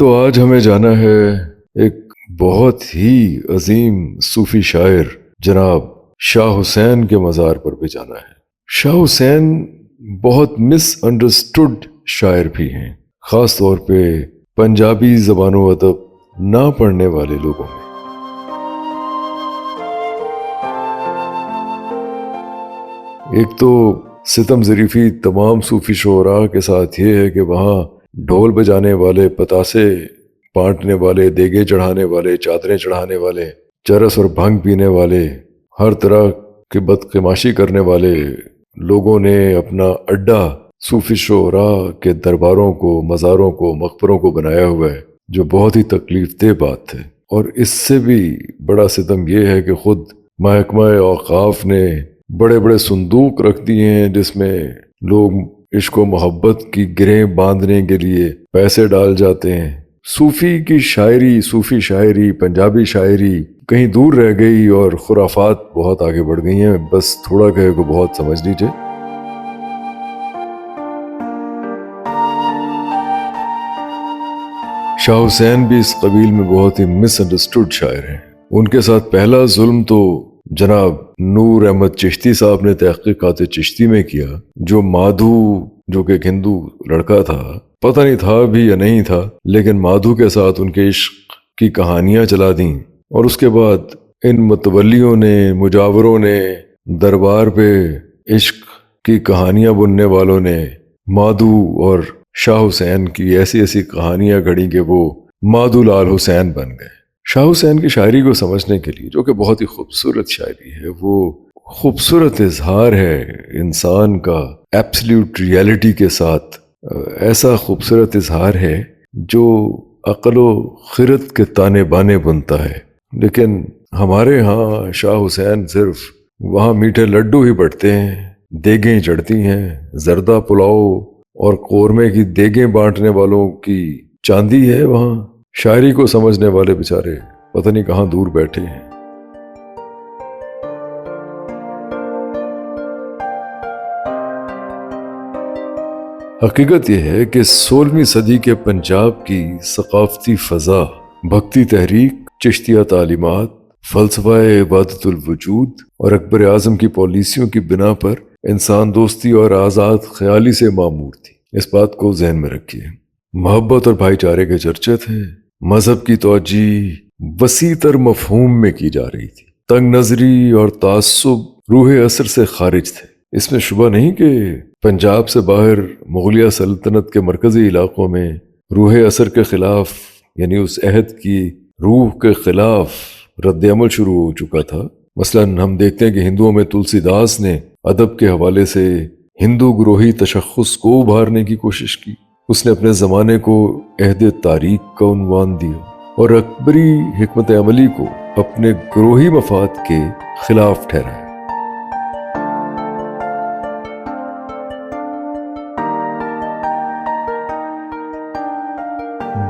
تو آج ہمیں جانا ہے ایک بہت ہی عظیم صوفی شاعر جناب شاہ حسین کے مزار پر بھی جانا ہے۔ شاہ حسین بہت مس انڈرسٹوڈ شاعر بھی ہیں، خاص طور پہ پنجابی زبان و ادب نہ پڑھنے والے لوگوں میں۔ ایک تو ستم ظریفی تمام صوفی شعراء کے ساتھ یہ ہے کہ وہاں ڈھول بجانے والے، پتاسے بانٹنے والے، دیگیں چڑھانے والے، چادریں چڑھانے والے، چرس اور بھنگ پینے والے، ہر طرح کی بدقماشی کرنے والے لوگوں نے اپنا اڈا صوفی شعراء کے درباروں کو، مزاروں کو، مقبروں کو بنایا ہوا ہے، جو بہت ہی تکلیف دہ بات ہے۔ اور اس سے بھی بڑا ستم یہ ہے کہ خود محکمہ اوقاف نے بڑے بڑے صندوق رکھ دیے ہیں جس میں لوگ عشق و محبت کی گرہیں باندھنے کے لیے پیسے ڈال جاتے ہیں۔ صوفی کی شاعری، صوفی شاعری، پنجابی شاعری کہیں دور رہ گئی اور خرافات بہت آگے بڑھ گئی ہیں۔ بس تھوڑا کہے کو بہت سمجھ لیجیے۔ شاہ حسین بھی اس قبیل میں بہت ہی مس انڈرسٹوڈ شاعر ہیں۔ ان کے ساتھ پہلا ظلم تو جناب نور احمد چشتی صاحب نے تحقیقات چشتی میں کیا، جو مادھو، جو کہ ایک ہندو لڑکا تھا، پتہ نہیں تھا بھی یا نہیں تھا، لیکن مادھو کے ساتھ ان کے عشق کی کہانیاں چلا دیں، اور اس کے بعد ان متولیوں نے، مجاوروں نے، دربار پہ عشق کی کہانیاں بننے والوں نے مادھو اور شاہ حسین کی ایسی ایسی کہانیاں گھڑی کہ وہ مادھو لال حسین بن گئے۔ شاہ حسین کی شاعری کو سمجھنے کے لیے، جو کہ بہت ہی خوبصورت شاعری ہے، وہ خوبصورت اظہار ہے انسان کا ایبسلیوٹ ریئلٹی کے ساتھ، ایسا خوبصورت اظہار ہے جو عقل و خرد کے تانے بانے بنتا ہے۔ لیکن ہمارے ہاں شاہ حسین صرف وہاں میٹھے لڈو ہی بٹتے ہیں، دیگیں چڑھتی ہیں، زردہ پلاؤ اور قورمے کی دیگیں بانٹنے والوں کی چاندی ہے وہاں۔ شاعری کو سمجھنے والے بیچارے پتہ نہیں کہاں دور بیٹھے ہیں۔ حقیقت یہ ہے کہ 16ویں صدی کے پنجاب کی ثقافتی فضا، بھکتی تحریک، چشتیہ تعلیمات، فلسفہ عبادت الوجود اور اکبر اعظم کی پالیسیوں کی بنا پر انسان دوستی اور آزاد خیالی سے معمور تھی۔ اس بات کو ذہن میں رکھیے۔ محبت اور بھائی چارے کے چرچے تھے، مذہب کی توجیہ وسیع تر مفہوم میں کی جا رہی تھی، تنگ نظری اور تعصب روح اثر سے خارج تھے۔ اس میں شبہ نہیں کہ پنجاب سے باہر مغلیہ سلطنت کے مرکزی علاقوں میں روح اثر کے خلاف، یعنی اس عہد کی روح کے خلاف رد عمل شروع ہو چکا تھا۔ مثلاً ہم دیکھتے ہیں کہ ہندوؤں میں تلسی داس نے ادب کے حوالے سے ہندو گروہی تشخص کو ابھارنے کی کوشش کی۔ اس نے اپنے زمانے کو عہد تاریخ کا عنوان دیا اور اکبری حکمت عملی کو اپنے گروہی مفاد کے خلاف ٹھہرایا۔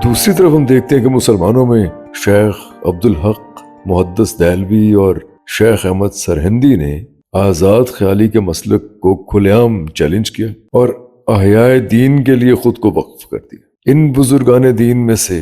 دوسری طرف ہم دیکھتے ہیں کہ مسلمانوں میں شیخ عبدالحق محدث دہلوی اور شیخ احمد سرہندی نے آزاد خیالی کے مسلک کو کھلے عام چیلنج کیا اور احیاء دین کے لیے خود کو وقف کر دیا۔ ان بزرگان دین میں سے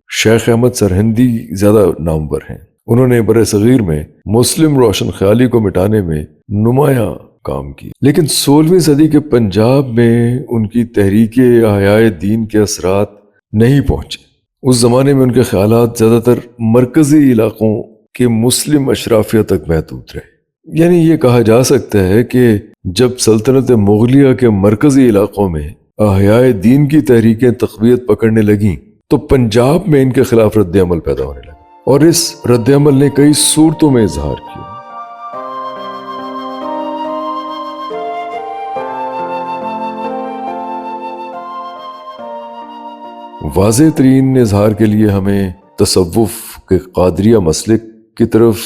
شیخ احمد سرہندی زیادہ نامور ہیں۔ انہوں نے برصغیر میں مسلم روشن خیالی کو مٹانے میں نمایاں کام کی، لیکن 16ویں صدی کے پنجاب میں ان کی تحریک احیاء دین کے اثرات نہیں پہنچے۔ اس زمانے میں ان کے خیالات زیادہ تر مرکزی علاقوں کے مسلم اشرافیہ تک محدود رہے۔ یعنی یہ کہا جا سکتا ہے کہ جب سلطنت مغلیہ کے مرکزی علاقوں میں احیاء دین کی تحریکیں تقویت پکڑنے لگیں تو پنجاب میں ان کے خلاف رد عمل پیدا ہونے لگا، اور اس رد عمل نے کئی صورتوں میں اظہار کیا۔ واضح ترین اظہار کے لیے ہمیں تصوف کے قادریہ مسلک کی طرف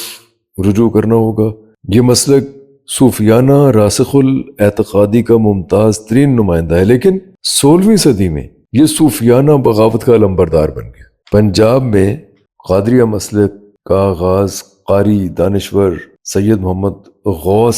رجوع کرنا ہوگا۔ یہ مسلک صوفیانہ راسخ الاعتقادی کا ممتاز ترین نمائندہ ہے، لیکن 16ویں صدی میں یہ صوفیانہ بغاوت کا علمبردار بن گیا۔ پنجاب میں قادریہ مسلک کا آغاز قاری دانشور سید محمد غوث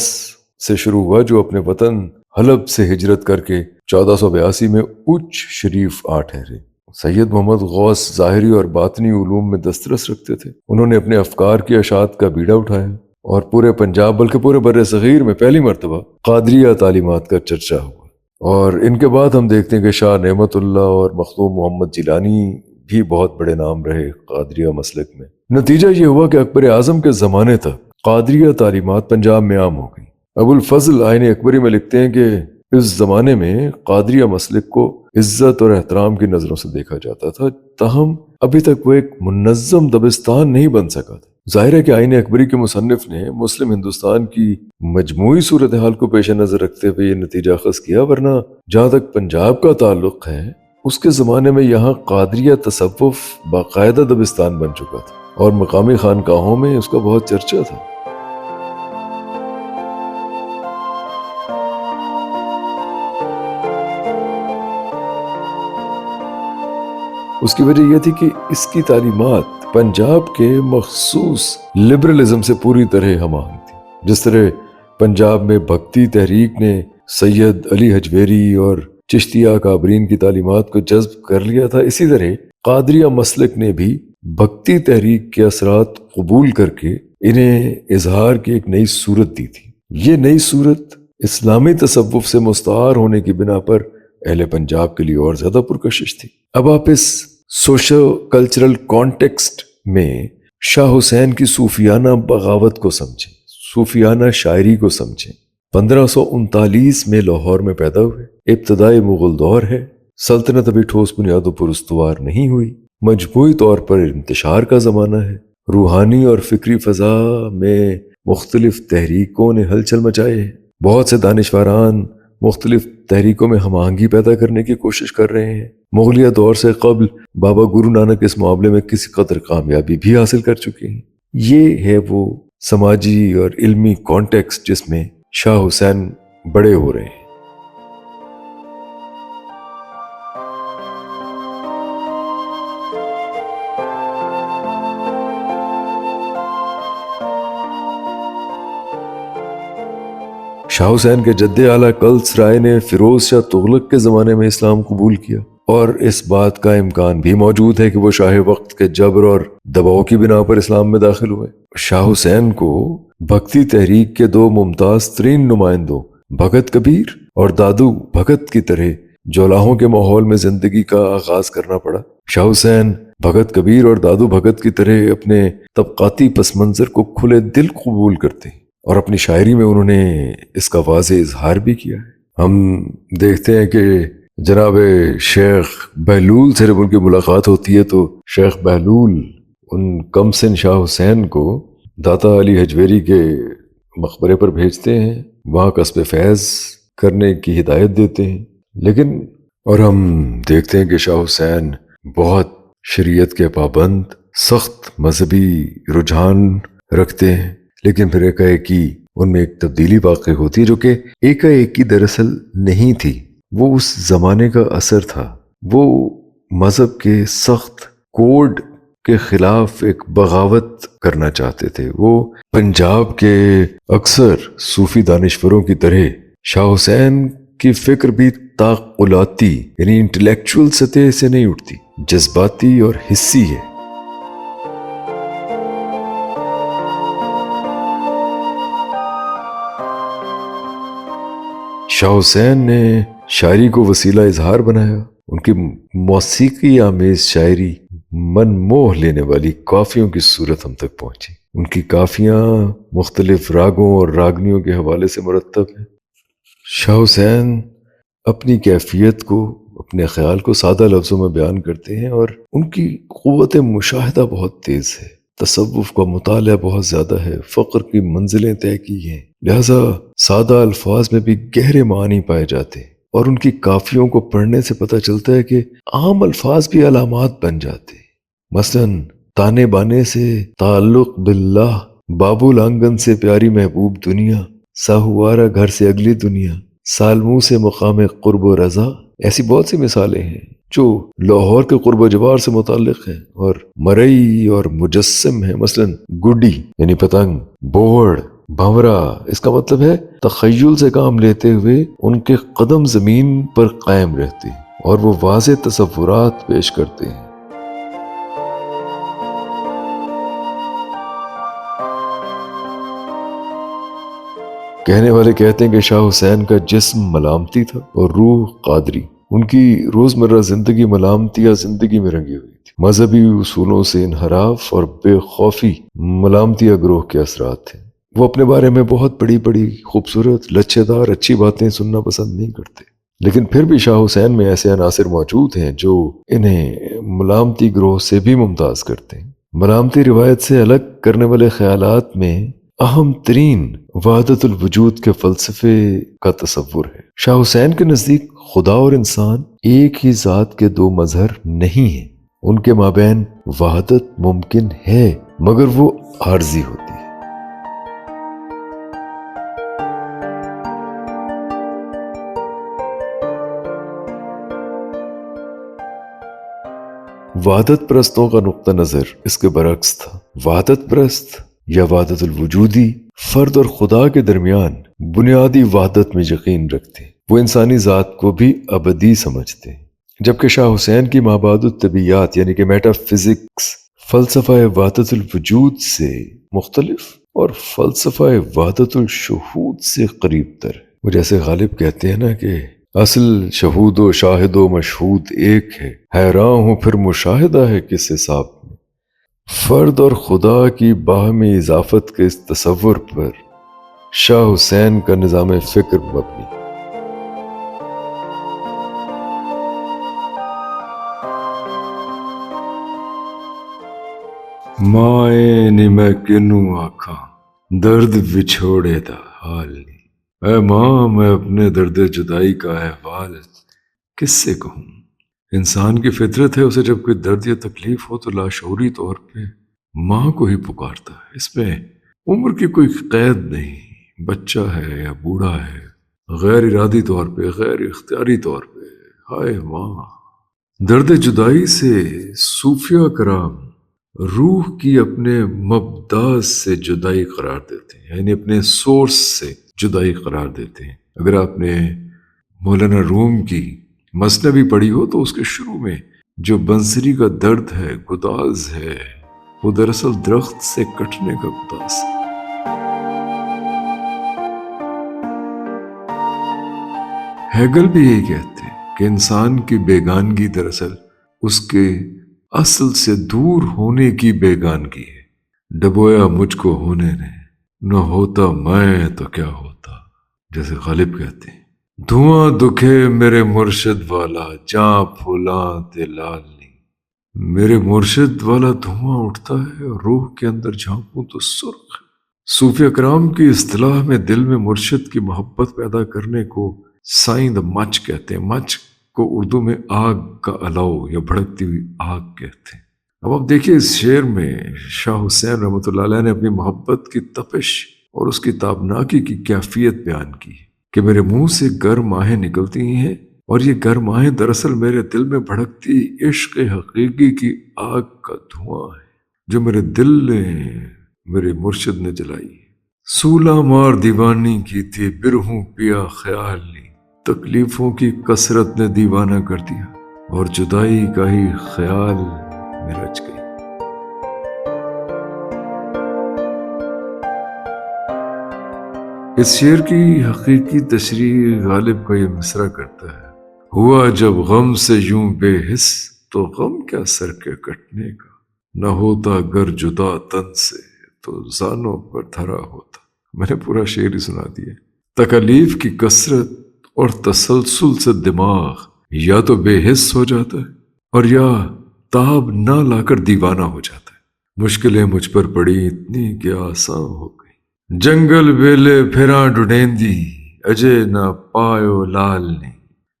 سے شروع ہوا، جو اپنے وطن حلب سے ہجرت کر کے 1482 میں اچ شریف آ ٹھہرے۔ سید محمد غوث ظاہری اور باطنی علوم میں دسترس رکھتے تھے. انہوں نے اپنے افکار کی اشاعت کا بیڑا اٹھایا اور پورے پنجاب بلکہ پورے بر صغیر میں پہلی مرتبہ قادریہ تعلیمات کا چرچا ہوا. اور ان کے بعد ہم دیکھتے ہیں کہ شاہ نعمت اللہ اور مخدوم محمد جیلانی بھی بہت بڑے نام رہے قادریہ مسلک میں. نتیجہ یہ ہوا کہ اکبر اعظم کے زمانے تک قادریہ تعلیمات پنجاب میں عام ہو گئی. ابو الفضل آئین اکبری میں لکھتے ہیں کہ اس زمانے میں قادریہ مسلک کو عزت اور احترام کی نظروں سے دیکھا جاتا تھا، تاہم ابھی تک وہ ایک منظم دبستان نہیں بن سکا تھا. ظاہر ہے کہ آئین اکبری کے مصنف نے مسلم ہندوستان کی مجموعی صورتحال کو پیش نظر رکھتے ہوئے یہ نتیجہ اخذ کیا، ورنہ جہاں تک پنجاب کا تعلق ہے اس کے زمانے میں یہاں قادریہ تصوف باقاعدہ دبستان بن چکا تھا اور مقامی خانقاہوں میں اس کا بہت چرچا تھا. اس کی وجہ یہ تھی کہ اس کی تعلیمات پنجاب کے مخصوص لبرلزم سے پوری طرح ہم آہنگ تھی. جس طرح پنجاب میں بھکتی تحریک نے سید علی حجویری اور چشتیہ کابرین کی تعلیمات کو جذب کر لیا تھا، اسی طرح قادریہ مسلک نے بھی بھکتی تحریک کے اثرات قبول کر کے انہیں اظہار کی ایک نئی صورت دی تھی. یہ نئی صورت اسلامی تصوف سے مستعار ہونے کی بنا پر اہل پنجاب کے لیے اور زیادہ پرکشش تھی. اب آپ اس سوشل کلچرل کانٹیکسٹ میں شاہ حسین کی صوفیانہ بغاوت کو سمجھیں، صوفیانہ شاعری کو سمجھیں. 1539 میں لاہور میں پیدا ہوئے. ابتدائی مغل دور ہے، سلطنت ابھی ٹھوس بنیادوں پر استوار نہیں ہوئی، مجموعی طور پر انتشار کا زمانہ ہے. روحانی اور فکری فضا میں مختلف تحریکوں نے ہلچل مچائے ہیں. بہت سے دانشوران مختلف تحریکوں میں ہم آہنگی پیدا کرنے کی کوشش کر رہے ہیں. مغلیہ دور سے قبل بابا گرو نانک اس معاملے میں کسی قدر کامیابی بھی حاصل کر چکے ہیں. یہ ہے وہ سماجی اور علمی کانٹیکسٹ جس میں شاہ حسین بڑے ہو رہے ہیں. شاہ حسین کے جد اعلیٰ کلس رائے نے فیروز شاہ تغلق کے زمانے میں اسلام قبول کیا، اور اس بات کا امکان بھی موجود ہے کہ وہ شاہ وقت کے جبر اور دباؤ کی بنا پر اسلام میں داخل ہوئے. شاہ حسین کو بھکتی تحریک کے دو ممتاز ترین نمائندوں بھگت کبیر اور دادو بھگت کی طرح جولاہوں کے ماحول میں زندگی کا آغاز کرنا پڑا. شاہ حسین بھگت کبیر اور دادو بھگت کی طرح اپنے طبقاتی پس منظر کو کھلے دل قبول کرتے ہیں، اور اپنی شاعری میں انہوں نے اس کا واضح اظہار بھی کیا ہے. ہم دیکھتے ہیں کہ جناب شیخ بہلول سے جب ان کی ملاقات ہوتی ہے تو شیخ بہلول ان کم سن شاہ حسین کو داتا علی حجویری کے مقبرے پر بھیجتے ہیں، وہاں قصب فیض کرنے کی ہدایت دیتے ہیں. لیکن اور ہم دیکھتے ہیں کہ شاہ حسین بہت شریعت کے پابند، سخت مذہبی رجحان رکھتے ہیں، لیکن پھر ایک ان میں ایک تبدیلی واقع ہوتی ہے جو کہ ایک دراصل نہیں تھی، وہ اس زمانے کا اثر تھا. وہ مذہب کے سخت کوڈ کے خلاف ایک بغاوت کرنا چاہتے تھے. وہ پنجاب کے اکثر صوفی دانشوروں کی طرح شاہ حسین کی فکر بھی تعقلاتی یعنی انٹلیکچول سطح سے نہیں اٹھتی، جذباتی اور حسی ہے. شاہ حسین نے شاعری کو وسیلہ اظہار بنایا. ان کی موسیقی آمیز شاعری من موہ لینے والی کافیوں کی صورت ہم تک پہنچی. ان کی کافیاں مختلف راگوں اور راگنیوں کے حوالے سے مرتب ہیں. شاہ حسین اپنی کیفیت کو، اپنے خیال کو سادہ لفظوں میں بیان کرتے ہیں، اور ان کی قوت مشاہدہ بہت تیز ہے، تصوف کا مطالعہ بہت زیادہ ہے، فقر کی منزلیں طے کی ہیں، لہذا سادہ الفاظ میں بھی گہرے معنی پائے جاتے ہیں. اور ان کی کافیوں کو پڑھنے سے پتہ چلتا ہے کہ عام الفاظ بھی علامات بن جاتے ہیں. مثلاً تانے بانے سے تعلق باللہ، بابو لانگن سے پیاری محبوب دنیا، ساہوارہ گھر سے اگلی دنیا، سالموں سے مقام قرب و رضا. ایسی بہت سی مثالیں ہیں جو لاہور کے قرب و جوار سے متعلق ہیں اور مرئی اور مجسم ہیں. مثلاً گڈی یعنی پتنگ، بوڑ، بھنورا، اس کا مطلب ہے تخیل سے کام لیتے ہوئے ان کے قدم زمین پر قائم رہتے ہیں. اور وہ واضح تصورات پیش کرتے ہیں۔ کہنے والے کہتے ہیں کہ شاہ حسین کا جسم ملامتی تھا اور روح قادری۔ ان کی روزمرہ زندگی ملامتیہ زندگی میں رنگی ہوئی تھی۔ مذہبی اصولوں سے انحراف اور بے خوفی ملامتیہ گروہ کے اثرات تھے۔ وہ اپنے بارے میں بہت بڑی بڑی خوبصورت لچھے دار اچھی باتیں سننا پسند نہیں کرتے، لیکن پھر بھی شاہ حسین میں ایسے عناصر موجود ہیں جو انہیں ملامتی گروہ سے بھی ممتاز کرتے ہیں۔ ملامتی روایت سے الگ کرنے والے خیالات میں اہم ترین وحدت الوجود کے فلسفے کا تصور ہے۔ شاہ حسین کے نزدیک خدا اور انسان ایک ہی ذات کے دو مظہر نہیں ہیں، ان کے مابین وحدت ممکن ہے مگر وہ عارضی ہوتی ہے۔ وحدت پرستوں کا نقطہ نظر اس کے برعکس تھا۔ وحدت پرست یا وحدت الوجودی فرد اور خدا کے درمیان بنیادی وحدت میں یقین رکھتے ہیں، وہ انسانی ذات کو بھی ابدی سمجھتے ہیں، جبکہ شاہ حسین کی مابعد الطبیعیات یعنی کہ میٹا فزکس فلسفہ وحدت الوجود سے مختلف اور فلسفہ وحدت الشہود سے قریب تر ہے۔ وہ جیسے غالب کہتے ہیں نا کہ اصل شہود و شاہد و مشہود ایک ہے، حیران ہوں پھر مشاہدہ ہے کس حساب میں۔ فرد اور خدا کی باہمی اضافت کے اس تصور پر شاہ حسین کا نظام فکر مبنی۔ مائے نی میں کنوں آکھاں درد بچھوڑے دا حال نہیں، اے ماں میں اپنے درد جدائی کا احوال کس سے کہوں۔ انسان کی فطرت ہے، اسے جب کوئی درد یا تکلیف ہو تو لاشعوری طور پہ ماں کو ہی پکارتا ہے۔ اس میں عمر کی کوئی قید نہیں، بچہ ہے یا بوڑھا ہے، غیر ارادی طور پہ، غیر اختیاری طور پہ ہائے ماں۔ درد جدائی سے صوفیہ کرام روح کی اپنے مبدا سے جدائی قرار دیتے ہیں، یعنی اپنے سورس سے جدائی قرار دیتے ہیں۔ اگر آپ نے مولانا روم کی مثنوی پڑھی ہو تو اس کے شروع میں جو بنسری کا درد ہے، گداز ہے، وہ دراصل درخت سے کٹنے کا گداز ہے۔ ہیگل بھی یہی کہتے ہیں کہ انسان کی بیگانگی دراصل اس کے اصل سے دور ہونے کی بیگانگی ہے۔ ڈبویا مجھ کو ہونے نے، نہ ہوتا میں تو کیا ہوتا، جیسے غالب کہتے ہیں۔ دھواں دکھے میرے مرشد والا، جاں پھولاں تے لال نہیں۔ میرے مرشد والا دھواں اٹھتا ہے اور روح کے اندر جھانکوں تو سرخ ہے۔ صوفیہ کرام کی اصطلاح میں دل میں مرشد کی محبت پیدا کرنے کو سائیں دا مچ کہتے ہیں۔ مچ کو اردو میں آگ کا الاؤ یا بھڑکتی ہوئی آگ کہتے ہیں۔ اب آپ دیکھیے اس شعر میں شاہ حسین رحمۃ اللہ علیہ نے اپنی محبت کی تپش اور اس کی تابناکی کی کیفیت بیان کی ہے کہ میرے منہ سے گرم آہیں نکلتی ہیں اور یہ گرم آہیں دراصل میرے دل میں بھڑکتی عشق حقیقی کی آگ کا دھواں ہے جو میرے دل نے، میرے مرشد نے جلائی ہے۔ سولہ مار دیوانی کی تھی برہوں پیا خیال نہیں، تکلیفوں کی کثرت نے دیوانہ کر دیا اور جدائی کا ہی خیال میں رچ گئی۔ اس شعر کی حقیقی تشریح غالب کا یہ مصرع کرتا ہے: ہوا جب غم سے یوں بے حس تو غم کیا سر کے کٹنے کا، نہ ہوتا گر جدا تن سے تو زانوں پر دھرا ہوتا۔ میں نے پورا شعر ہی سنا دیا۔ تکالیف کی کثرت اور تسلسل سے دماغ یا تو بے حس ہو جاتا ہے اور یا تاب نہ لا کر دیوانہ ہو جاتا ہے۔ مشکلیں مجھ پر پڑی اتنی کہ آساں ہو گئی، جنگل بیلے پھراں ڈھونڈیندی اجے نہ پایو لال نے۔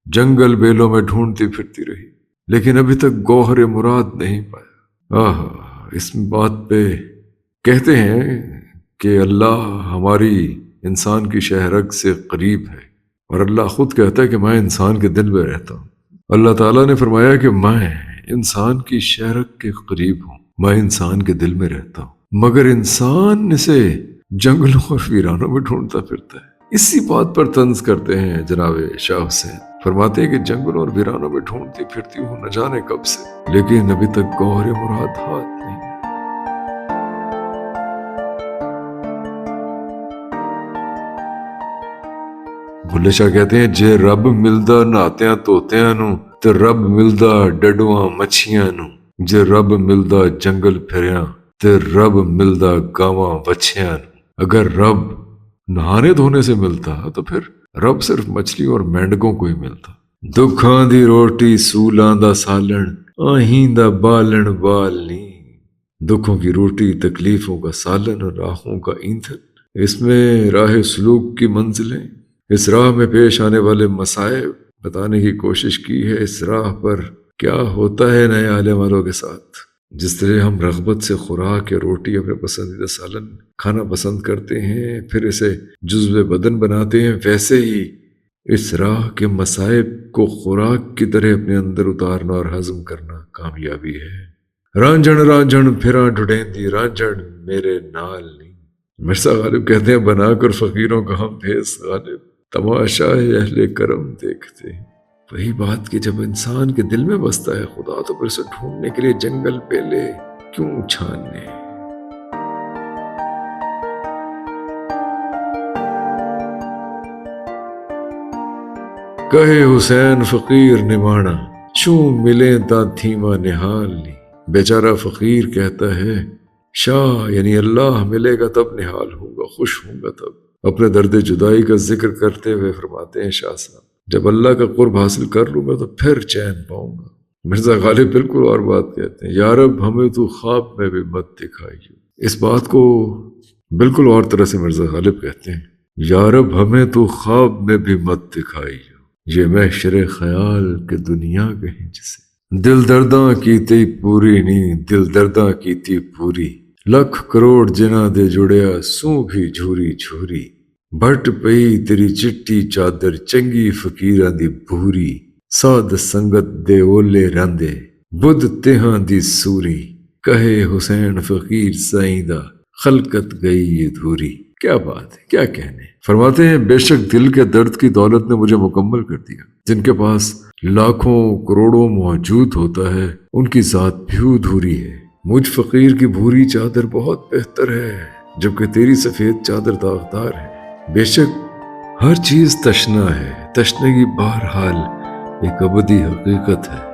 جنگل بیلوں میں ڈھونڈتی پھرتی رہی لیکن ابھی تک گوہر مراد نہیں پایا۔ اس بات پہ کہتے ہیں کہ اللہ ہماری انسان کی شہرگ سے قریب ہے اور اللہ خود کہتا ہے کہ میں انسان کے دل میں رہتا ہوں۔ اللہ تعالیٰ نے فرمایا کہ میں انسان کی شہرگ کے قریب ہوں، میں انسان کے دل میں رہتا ہوں، مگر انسان اسے جنگلوں اور ویرانوں میں ڈھونڈتا پھرتا ہے۔ اسی بات پر طنز کرتے ہیں جناب شاہ حسین۔ فرماتے ہیں کہ جنگلوں اور ویرانوں میں ڈھونڈتی پھرتی ہوں نہ جانے کب سے، لیکن ابھی تک گوہر مراد ہاتھ نہیں۔ بھلے شاہ کہتے ہیں جے رب ملدا نہاتیاں توتیاں نو تے رب ملدا ڈڈواں مچھیاں نو، جے رب ملدا جنگل پھریاں تے رب ملدا گاواں وچھیاں نو۔ اگر رب نہانے دھونے سے ملتا تو پھر رب صرف مچھلی اور مینڈکوں کو ہی ملتا۔ دکھاں دی روٹی سولاں دا سالن آہیں دا بالن بال نہیں، دکھوں کی روٹی تکلیفوں کا سالن اور راہوں کا ایندھن۔ اس میں راہ سلوک کی منزلیں، اس راہ میں پیش آنے والے مسائب بتانے کی کوشش کی ہے۔ اس راہ پر کیا ہوتا ہے نئے عالم والوں کے ساتھ، جس طرح ہم رغبت سے خوراک یا روٹی اپنے پسندیدہ سالن کھانا پسند کرتے ہیں پھر اسے جزو بدن بناتے ہیں، ویسے ہی اس راہ کے مسائب کو خوراک کی طرح اپنے اندر اتارنا اور ہضم کرنا کامیابی ہے۔ رانجھن رانجھن پھراں ڈھڈیندی رانجھن میرے نال نہیں۔ مرزا غالب کہتے ہیں بنا کر فقیروں کا ہم بھیس غالب تماشا اہل کرم دیکھتے ہیں۔ وہی بات کہ جب انسان کے دل میں بستا ہے خدا تو پھر اسے ڈھونڈنے کے لیے جنگل بیلے کیوں چھاننے۔ کہے حسین فقیر نمانا چوں ملے تا تھیما نہال لی۔ بیچارہ فقیر کہتا ہے شاہ یعنی اللہ ملے گا تب نہال ہوں گا، خوش ہوں گا تب۔ اپنے درد جدائی کا ذکر کرتے ہوئے فرماتے ہیں شاہ صاحب جب اللہ کا قرب حاصل کر لوں گا تو پھر چین پاؤں گا۔ مرزا غالب بالکل اور بات کہتے ہیں یا رب ہمیں تو خواب میں بھی مت دکھائیو۔ اس بات کو بالکل اور طرح سے مرزا غالب کہتے ہیں یا رب ہمیں تو خواب میں بھی مت دکھائیو، یہ محشر خیال کہ دنیا کہیں جسے دل درداں کیتی پوری نہیں، دل درداں کیتی پوری، لکھ کروڑ جنہ دے جڑیا سوں بھی جھوری جھوری، بٹ پئی تیری چٹی چادر چنگی فقیراں دی بھوری، ساد سنگت دے اولے رندے بدھ تہاں دی سوری، کہے حسین فقیر سائیں دا خلقت گئی ادھوری۔ کیا بات ہے، کیا کہنے۔ فرماتے ہیں بے شک دل کے درد کی دولت نے مجھے مکمل کر دیا۔ جن کے پاس لاکھوں کروڑوں موجود ہوتا ہے ان کی ذات بھی ادھوری ہے، مجھ فقیر کی بھوری چادر بہت بہتر ہے جبکہ تیری سفید چادر داغدار ہے۔ بے شک ہر چیز تشنا ہے، تشنگی بہرحال ایک ابدی حقیقت ہے۔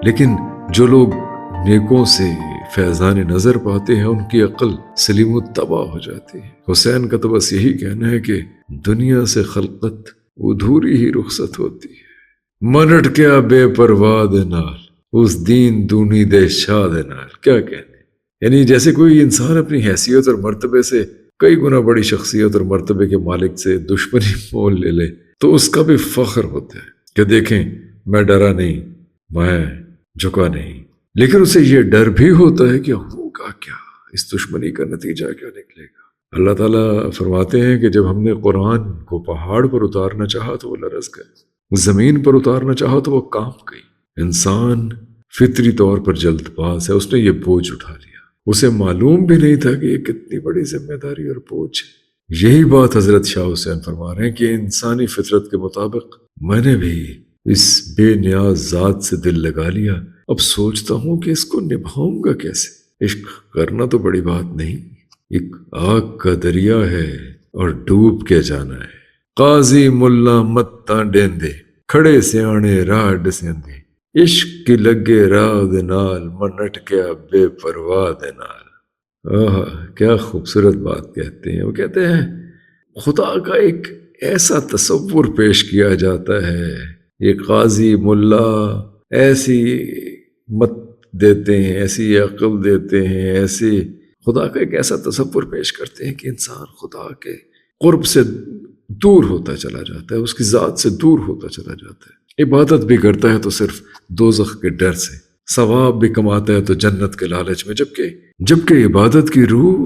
لیکن جو لوگ نیکوں سے فیضان نظر پاتے ہیں ان کی عقل سلیم و تباہ ہو جاتی ہے۔ حسین کا تو بس یہی کہنا ہے کہ دنیا سے خلقت ادھوری ہی رخصت ہوتی ہے، منٹ کیا بے پرواہ نال اس دین دونی دے شاد نال۔ کیا کہنے، یعنی جیسے کوئی انسان اپنی حیثیت اور مرتبے سے کئی گنا بڑی شخصیت اور مرتبے کے مالک سے دشمنی مول لے لے تو اس کا بھی فخر ہوتا ہے کہ دیکھیں میں ڈرا نہیں، میں جھکا نہیں، لیکن اسے یہ ڈر بھی ہوتا ہے کہ ہوگا کیا، اس دشمنی کا نتیجہ کیا نکلے گا۔ اللہ تعالیٰ فرماتے ہیں کہ جب ہم نے قرآن کو پہاڑ پر اتارنا چاہا تو وہ لرز گئے، زمین پر اتارنا چاہا تو وہ کانپ گئی۔ انسان فطری طور پر جلد باز ہے، اس نے یہ بوجھ اٹھا لیا، اسے معلوم بھی نہیں تھا کہ یہ کتنی بڑی ذمہ داری اور بوجھ ہے۔ یہی بات حضرت شاہ حسین فرما رہے ہیں کہ انسانی فطرت کے مطابق میں نے بھی اس بے نیاز ذات سے دل لگا لیا، اب سوچتا ہوں کہ اس کو نبھاؤں گا کیسے۔ عشق کرنا تو بڑی بات نہیں، ایک آگ کا دریا ہے اور ڈوب کے جانا ہے۔ قاضی ملا متاں ڈیندے کھڑے سیانے راہ ڈسیندے، عشق کی لگے راہ دے نال منٹ کیا بے پرواہ دے نال۔ کیا خوبصورت بات کہتے ہیں۔ وہ کہتے ہیں خدا کا ایک ایسا تصور پیش کیا جاتا ہے، یہ قاضی ملا ایسی مت دیتے ہیں، ایسی عقل دیتے ہیں، ایسی خدا کا ایک ایسا تصور پیش کرتے ہیں کہ انسان خدا کے قرب سے دور ہوتا چلا جاتا ہے، اس کی ذات سے دور ہوتا چلا جاتا ہے۔ عبادت بھی کرتا ہے تو صرف دوزخ کے ڈر سے، ثواب بھی کماتا ہے تو جنت کے لالچ میں، جبکہ عبادت کی روح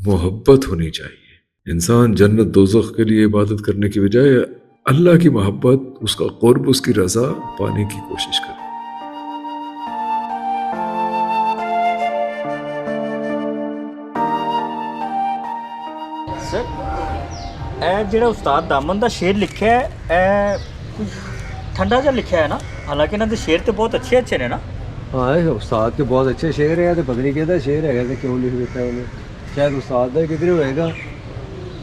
محبت ہونی چاہیے۔ انسان جنت دوزخ کے لیے عبادت کرنے کی بجائے اللہ کی محبت، اس کا قرب، اس کی رضا پانے کی کوشش کرے۔ ਦੱਸ ਇਹ ਜਿਹੜਾ ਉਸਤਾਦ ਦਾਮਨ ਦਾ ਸ਼ੇਰ ਲਿਖਿਆ ਹੈ ਇਹ ਕੁਝ ਠੰਡਾ ਜਿਹਾ ਲਿਖਿਆ ਹੈ ਨਾ, ਹਾਲਾਂਕਿ ਇਹਨਾਂ ਦੇ ਸ਼ੇਰ ਤੇ ਬਹੁਤ ਅੱਛੇ ਨੇ ਨਾ। ਹਾਂ ਇਹ ਉਸਤਾਦ ਕੇ ਬਹੁਤ ਅੱਛੇ ਸ਼ੇਰ ਹੈ ਤੇ ਪਤਾ ਨਹੀਂ ਕਿਹਦਾ ਸ਼ੇਰ ਹੈਗਾ ਤੇ ਕਿਉਂ ਲਿਖ ਦਿੱਤਾ ਉਹਨੇ, ਸ਼ਾਇਦ ਉਸਤਾਦ ਦਾ ਕਿਧਰੇ ਹੋਏਗਾ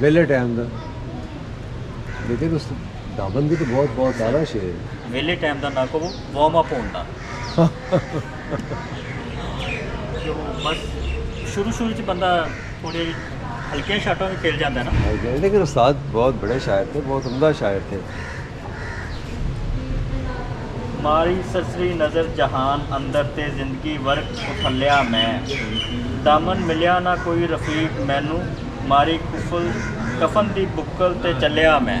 ਵਿਹਲੇ ਟਾਈਮ ਦਾ, ਲੇਕਿਨ ਉਸ ਦਾਮਨ ਵੀ ਤਾਂ ਬਹੁਤ ਬਹੁਤ ਸਾਰਾ ਸ਼ੇਰ ਹੈ। ਵਿਹਲੇ ਟਾਈਮ ਦਾ ਨਾ ਕਹੋ, ਵਾਰਮ ਅਪ ਹੋਣ ਦਾ। ਬਸ ਸ਼ੁਰੂ ਚ ਬੰਦਾ ਥੋੜੇ ਹਲਕੇ ਸ਼ਾਟੋਂ ਵੀ ਖੇਲ ਜਾਂਦਾ ਨਾ। لیکن استاد بہت بڑے شاعر تھے, بہت عمدہ شاعر تھے. ਮਾਰੀ ਸਸਰੀ ਨਜ਼ਰ ਜਹਾਨ ਅੰਦਰ ਤੇ ਜ਼ਿੰਦਗੀ ਵਰਕ ਉਥਲਿਆ ਮੈਂ, ਦਾਮਨ ਮਿਲਿਆ ਨਾ ਕੋਈ ਰਫੀਕ ਮੈਨੂੰ, ਮਾਰੀ ਕੁਫਲ ਕਫਨ ਦੀ ਬੁੱਕਲ ਤੇ ਚੱਲਿਆ ਮੈਂ.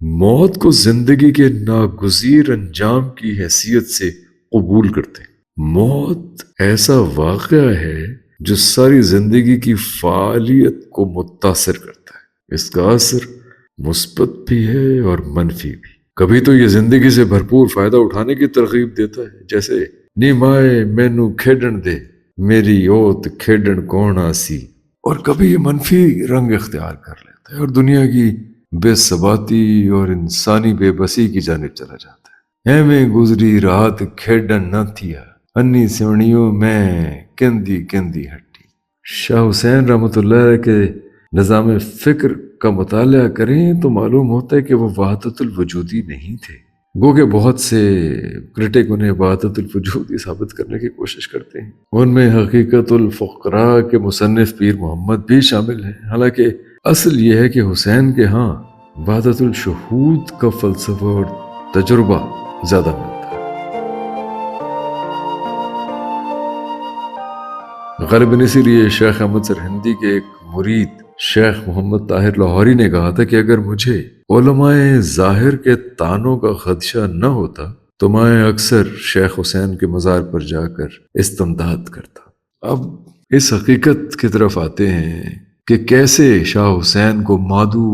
موت کو زندگی کے ناگزیر انجام کی حیثیت سے قبول کرتے ہیں۔ موت ایسا واقعہ ہے جو ساری زندگی کی فعالیت کو متاثر کرتا ہے۔ اس کا اثر مثبت بھی ہے اور منفی بھی۔ کبھی تو یہ زندگی سے بھرپور فائدہ اٹھانے کی ترغیب دیتا ہے، جیسے نیمائے مینو کھیڈن دے میری اوت کھیڈن کون آسی، اور کبھی یہ منفی رنگ اختیار کر لیتا ہے اور دنیا کی بے ثباتی اور انسانی بے بسی کی جانب چلا جاتا ہے۔ ایویں گزری رات کھیڈن نہ تھیا انی سیونیوں میں کندی کندی ہٹی۔ شاہ حسین رحمۃ اللہ علیہ کے نظام فکر کا مطالعہ کریں تو معلوم ہوتا ہے کہ وہ وحدت الوجودی نہیں تھے، گو کہ بہت سے کرٹک انہیں وحدت الوجودی ثابت کرنے کی کوشش کرتے ہیں۔ ان میں حقیقت الفقراء کے مصنف پیر محمد بھی شامل ہیں، حالانکہ اصل یہ ہے کہ حسین کے ہاں وحدت الشہود کا فلسفہ اور تجربہ زیادہ ملتا ہے۔ غالباً اسی لیے شیخ احمد سرہندی کے ایک مرید شیخ محمد طاہر لاہوری نے کہا تھا کہ اگر مجھے علماء ظاہر کے طعنوں کا خدشہ نہ ہوتا تو میں اکثر شیخ حسین کے مزار پر جا کر استمداد کرتا۔ اب اس حقیقت کی طرف آتے ہیں کہ کیسے شاہ حسین کو مادھو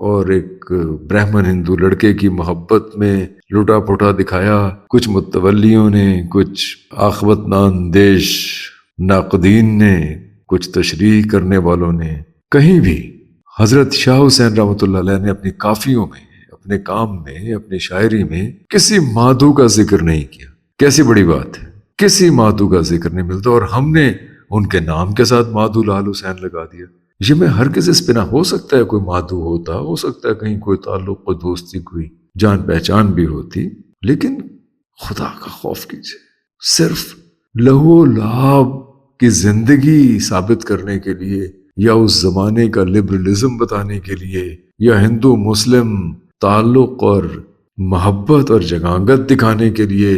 اور ایک برہمن ہندو لڑکے کی محبت میں لٹا پٹا دکھایا کچھ متولیوں نے، کچھ عاقبت ناندیش ناقدین نے، کچھ تشریح کرنے والوں نے۔ کہیں بھی حضرت شاہ حسین رحمۃ اللہ علیہ نے اپنی کافیوں میں، اپنے کام میں، اپنی شاعری میں کسی مادھو کا ذکر نہیں کیا۔ کیسی بڑی بات ہے، کسی مادھو کا ذکر نہیں ملتا، اور ہم نے ان کے نام کے ساتھ مادھو لال حسین لگا دیا۔ یہ میں ہرگز اس پہ نہ ہو سکتا ہے کوئی مادھو ہوتا، ہو سکتا ہے کہیں کوئی تعلق، کوئی دوستی، کوئی جان پہچان بھی ہوتی، لیکن خدا کا خوف کیجئے۔ صرف لہو لعاب کی زندگی ثابت کرنے کے لیے، یا اس زمانے کا لبرلزم بتانے کے لیے، یا ہندو مسلم تعلق اور محبت اور جگانگت دکھانے کے لیے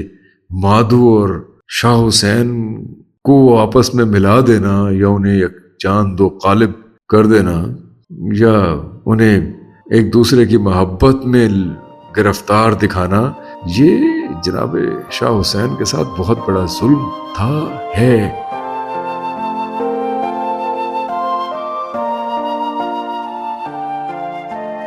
مادھو اور شاہ حسین کو آپس میں ملا دینا، یا انہیں یک جان دو قالب کر دینا، یا انہیں ایک دوسرے کی محبت میں گرفتار دکھانا، یہ جناب شاہ حسین کے ساتھ بہت بڑا ظلم تھا، ہے۔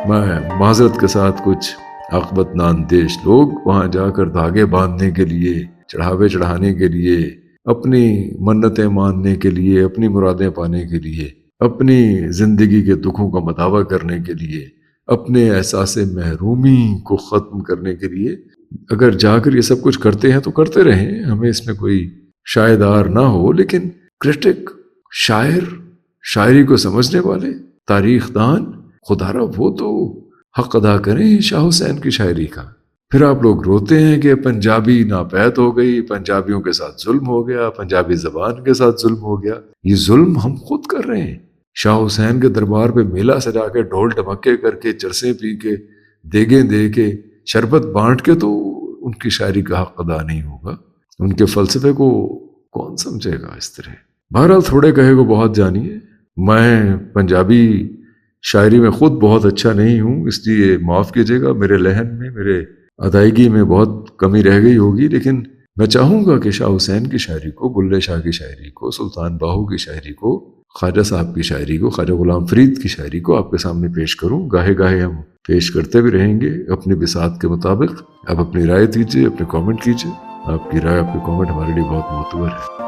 میں معذرت کے ساتھ کچھ عاقبت ناندیش لوگ وہاں جا کر دھاگے باندھنے کے لیے، چڑھاوے چڑھانے کے لیے، اپنی منتیں ماننے کے لیے، اپنی مرادیں پانے کے لیے، اپنی زندگی کے دکھوں کا مداوع کرنے کے لیے، اپنے احساس محرومی کو ختم کرنے کے لیے اگر جا کر یہ سب کچھ کرتے ہیں تو کرتے رہیں، ہمیں اس میں کوئی شائدار نہ ہو، لیکن کرٹک، شاعر، شاعری کو سمجھنے والے، تاریخ دان، خدا را وہ تو حق ادا کریں شاہ حسین کی شاعری کا۔ پھر آپ لوگ روتے ہیں کہ پنجابی ناپید ہو گئی، پنجابیوں کے ساتھ ظلم ہو گیا، پنجابی زبان کے ساتھ ظلم ہو گیا۔ یہ ظلم ہم خود کر رہے ہیں۔ شاہ حسین کے دربار پہ میلہ سجا کے، ڈھول ڈھمکے کر کے، چرسیں پی کے، دیگیں دے کے، شربت بانٹ کے تو ان کی شاعری کا حق ادا نہیں ہوگا۔ ان کے فلسفے کو کون سمجھے گا اس طرح؟ بہرحال تھوڑے کہے کو بہت جانیے۔ میں پنجابی شاعری میں خود بہت اچھا نہیں ہوں، اس لیے معاف کیجیے گا، میرے لحن میں، میرے ادائیگی میں بہت کمی رہ گئی ہوگی، لیکن میں چاہوں گا کہ شاہ حسین کی شاعری کو، بلے شاہ کی شاعری کو، سلطان باہو کی شاعری کو، خواجہ صاحب کی شاعری کو، خواجہ غلام فرید کی شاعری کو آپ کے سامنے پیش کروں۔ گاہے گاہے ہم پیش کرتے بھی رہیں گے اپنی بساط کے مطابق۔ آپ اپنی رائے دیجیے، اپنے کامنٹ کیجیے۔ آپ کی رائے، آپ کے کامنٹ ہمارے لیے بہت معتبر ہے۔